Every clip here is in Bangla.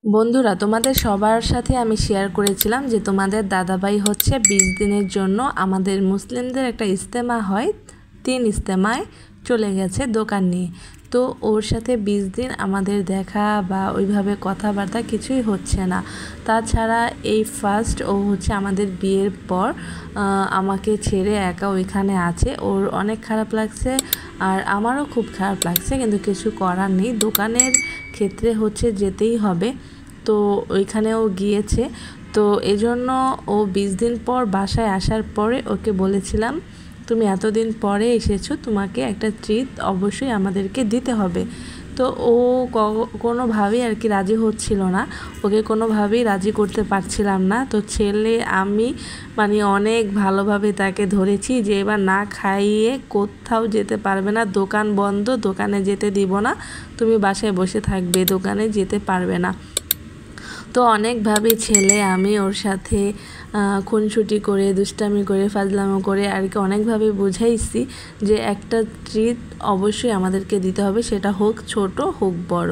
বন্ধুরা, তোমাদের সবার সাথে আমি শেয়ার করেছিলাম যে তোমাদের দাদাভাই হচ্ছে 20 দিনের জন্য আমাদের মুসলিমদের একটা ইজতেমা হয়, 3 ইজতেমায় চলে গেছে দোকান নিয়ে। তো ওর সাথে 20 দিন আমাদের দেখা বা ওইভাবে কথাবার্তা কিছুই হচ্ছে না। তাছাড়া এই ফার্স্ট ও হচ্ছে আমাদের বিয়ের পর আমাকে ছেড়ে একা ওইখানে আছে। ওর অনেক খারাপ লাগছে আর আমারও খুব খারাপ লাগছে, কিন্তু কিছু করার নেই, দোকানের ক্ষেত্রে হচ্ছে যেতেই হবে। তো ওইখানেও গিয়েছে। তো এজন্য ও 20 দিন পর বাসায় আসার পরে ওকে বলেছিলাম, তুমি এতদিন পরে এসেছো, তোমাকে একটা ট্রিট অবশ্যই আমাদেরকে দিতে হবে। তো ও কোনোভাবেই আর কি রাজি হচ্ছিল না, ওকে কোনোভাবেই রাজি করতে পারছিলাম না। তো ছেলে আমি মানে অনেক ভালোভাবে তাকে ধরেছি যে এবার না খাইয়ে কোথাও যেতে পারবে না, দোকান বন্ধ, দোকানে যেতে দিব না, তুমি বাসায় বসে থাকবে, দোকানে যেতে পারবে না। তো অনেকভাবে ছেলে আমি ওর সাথে খুনসুটি করে, দুষ্টামি করে, ফাজলামো করে আর কি অনেকভাবে বুঝাইছি যে একটা ট্রিট অবশ্যই আমাদেরকে দিতে হবে, সেটা হোক ছোট হোক বড়,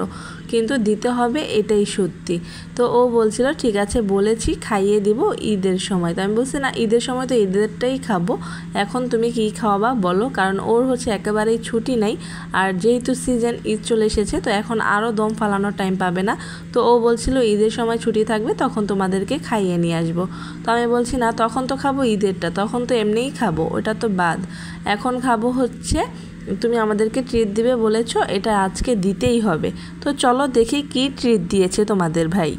কিন্তু দিতে হবে, এটাই সত্যি। তো ও বলছিল ঠিক আছে, বলেছি খাইয়ে দিব ঈদের সময়। তো আমি বলছি না, ঈদের সময় তো ঈদেরটাই খাবো, এখন তুমি কী খাওয়াবা বলো, কারণ ওর হচ্ছে একেবারেই ছুটি নাই। আর যেহেতু সিজন ঈদ চলে এসেছে, তো এখন আরও দম ফালানোর টাইম পাবে না। তো ও বলছিল ঈদের সময় ছুটি থাকবে, তখন তোমাদেরকে খাইয়ে নিয়ে আসবো। তো আমি বলছি না, তখন তো খাবো ঈদেরটা, তখন তো এমনিই খাবো, ওটা তো বাদ। এখন খাবো হচ্ছে তুমি আমাদেরকে ট্রিট দিবে বলেছো, এটা আজকে দিতেই হবে। তো চলো দেখি কি ট্রিট দিয়েছে তোমাদের ভাই।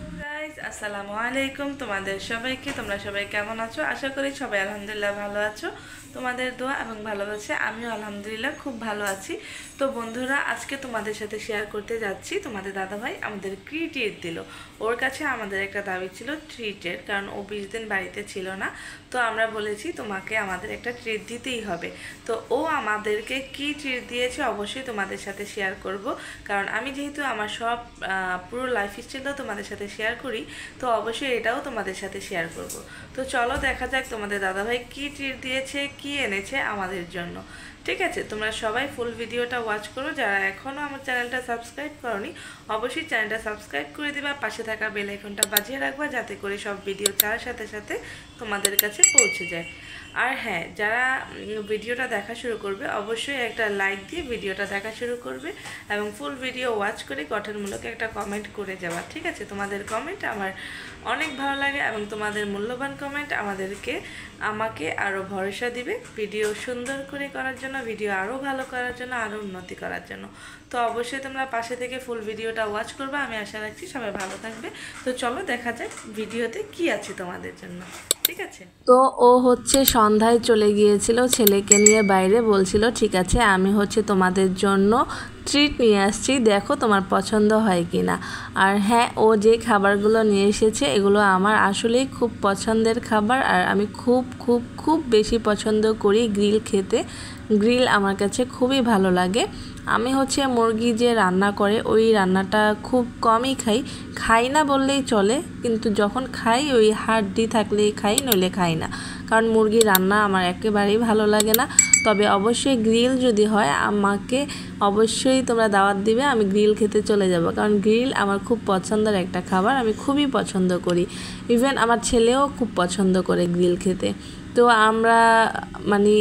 আসসালামু আলাইকুম তোমাদের সবাইকে। তোমরা সবাই কেমন আছো? আশা করি সবাই আলহামদুলিল্লাহ ভালো আছো। তোমাদের দোয়া এবং ভালোবাসা আমিও আলহামদুলিল্লাহ খুব ভালো আছি। তো বন্ধুরা, আজকে তোমাদের সাথে শেয়ার করতে যাচ্ছি তোমাদের দাদাভাই আমাদের কি ট্রিট দিল। ওর কাছে আমাদের একটা দাবি ছিল ট্রিটের, কারণ ও 20 দিন বাড়িতে ছিল না। তো আমরা বলেছি তোমাকে আমাদের একটা ট্রিট দিতেই হবে। তো ও আমাদেরকে কি ট্রিট দিয়েছে অবশ্যই তোমাদের সাথে শেয়ার করব, কারণ আমি যেহেতু আমার সব পুরো লাইফ স্টাইলটা তোমাদের সাথে শেয়ার করি, তো অবশ্যই এটাও তোমাদের সাথে শেয়ার করব। তো চলো দেখা যাক তোমাদের দাদাভাই কি ট্রিট দিয়েছে, কি এনেছে আমাদের জন্য। ঠিক আছে, তোমরা সবাই ফুল ভিডিওটা ওয়াচ করো। যারা এখনও আমার চ্যানেলটা সাবস্ক্রাইব করোনি, অবশ্যই চ্যানেলটা সাবস্ক্রাইব করে দিবা, পাশে থাকা বেল আইকনটা বাজিয়ে রাখবা, যাতে করে সব ভিডিও ছাড়ার সাথে সাথে তোমাদের কাছে পৌঁছে যায়। আর হ্যাঁ, যারা ভিডিওটা দেখা শুরু করবে অবশ্যই একটা লাইক দিয়ে ভিডিওটা দেখা শুরু করবে এবং ফুল ভিডিও ওয়াচ করে গঠনমূলক একটা কমেন্ট করে যাওয়া। ঠিক আছে, তোমাদের কমেন্ট আমার অনেক ভালো লাগে এবং তোমাদের মূল্যবান কমেন্ট আমাকে আরও ভরসা দিবে ভিডিও সুন্দর করে করার জন্য, ভিডিও আরও ভালো করার জন্য, আরও উন্নতি করার জন্য। তো অবশ্যই তোমরা পাশে থেকে ফুল ভিডিওটা ওয়াচ করবে, আমি আশা রাখছি সবাই ভালো থাকবে। তো চলো দেখা যাক ভিডিওতে কি আছে তোমাদের জন্য। ঠিক আছে, তো ও হচ্ছে সন্ধ্যায় চলে গিয়েছিল ছেলেকে নিয়ে বাইরে, বলছিল ঠিক আছে আমি হচ্ছে তোমাদের জন্য ট্রিট নিয়ে আসছি, দেখো তোমার পছন্দ হয় কি না। আর হ্যাঁ, ও যে খাবারগুলো নিয়ে এসেছে এগুলো আমার আসলেই খুব পছন্দের খাবার, আর আমি খুব খুব খুব বেশি পছন্দ করি গ্রিল খেতে। গ্রিল আমার কাছে খুবই ভালো লাগে। আমি হচ্ছে মুরগি যে রান্না করে ওই রান্নাটা খুব কমই খাই না বললেই চলে, কিন্তু যখন খাই ওই হাড্ডি থাকলেই খাই, নইলে খাই না, কারণ মুরগির রান্না আমার একেবারেই ভালো লাগে না। তবে অবশ্যই গ্রিল যদি হয় আমাকে অবশ্যই তোমরা দাওয়াত দিবে, আমি গ্রিল খেতে চলে যাব, কারণ গ্রিল আমার খুব পছন্দের একটা খাবার, আমি খুবই পছন্দ করি। ইভেন আমার ছেলেও খুব পছন্দ করে গ্রিল খেতে। তো আমরা মানে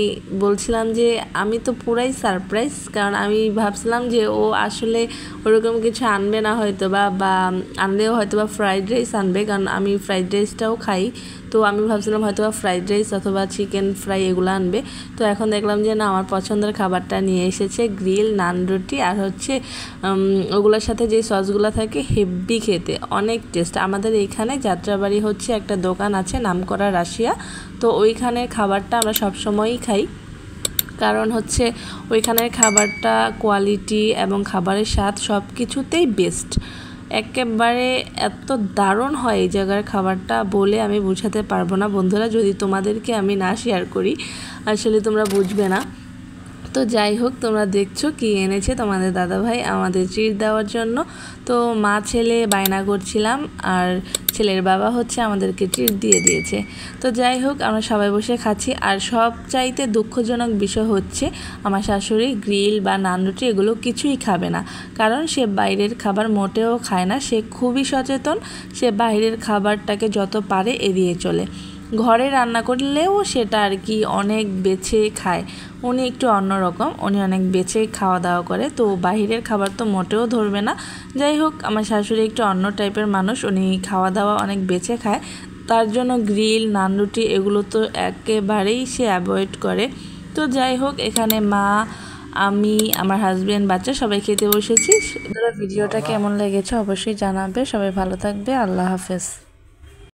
বলছিলাম যে আমি তো পুরাই সারপ্রাইজ, কারণ আমি ভাবছিলাম যে ও আসলে ওরকম কিছু আনবে না হয়তো বা আনলেও হয়তো বা ফ্রাইড রাইস আনবে, কারণ আমি ফ্রাইড রাইসটাও খাই। তো আমি ভাবছিলাম হয়তো বা ফ্রাইড রাইস অথবা চিকেন ফ্রাই এগুলো আনবে। তো এখন দেখলাম যে না, আমার পছন্দের খাবারটা নিয়ে এসেছে, গ্রিল, নান রুটি, আর হচ্ছে ওগুলোর সাথে যে সসগুলো থাকে হেভি খেতে, অনেক টেস্ট। আমাদের এইখানে যাত্রাবাড়ি হচ্ছে একটা দোকান আছে নামকরা রাশিয়া, তো ওইখানের খাবারটা আমরা সবসময়ই খাই, কারণ হচ্ছে ওইখানের খাবারটা কোয়ালিটি এবং খাবারের স্বাদ সব কিছুতেই বেস্ট, একেবারে এত দারুণ হয় এই জায়গার খাবারটা, বলে আমি বোঝাতে পারবো না বন্ধুরা, যদি তোমাদেরকে আমি না শেয়ার করি আসলে তোমরা বুঝবে না। তো যাই হোক, তোমরা দেখছো কি এনেছে তোমাদের দাদাভাই আমাদের ট্রিট দেওয়ার জন্য। তো মা ছেলে বায়না করছিলাম, আর ছেলের বাবা হচ্ছে আমাদেরকে ট্রিট দিয়ে দিয়েছে। তো যাই হোক, আমরা সবাই বসে খাচ্ছি। আর সবচাইতে দুঃখজনক বিষয় হচ্ছে আমার শাশুড়ি গ্রিল বা নানরুটি এগুলো কিছুই খাবে না, কারণ সে বাইরের খাবার মোটেও খায় না। সে খুবই সচেতন, সে বাইরের খাবারটাকে যত পারে এড়িয়ে চলে। ঘরে রান্না করলেও সেটা আর কি অনেক বেছে খায়। উনি একটু অন্যরকম, উনি অনেক বেছে খাওয়া দাওয়া করে, তো বাইরের খাবার তো মোটেও ধরবে না। যাই হোক, আমার শাশুড়ি একটু অন্য টাইপের মানুষ, উনি খাওয়া দাওয়া অনেক বেছে খায়। তার জন্য গ্রিল নানরুটি এগুলো তো একেবারেই সে অ্যাভয়েড করে। তো যাই হোক, এখানে মা, আমি, আমার হাজব্যান্ড, বাচ্চা সবাই খেতে বসেছি। ভিডিওটা কেমন লেগেছে অবশ্যই জানাবে। সবাই ভালো থাকবে। আল্লাহ হাফেজ।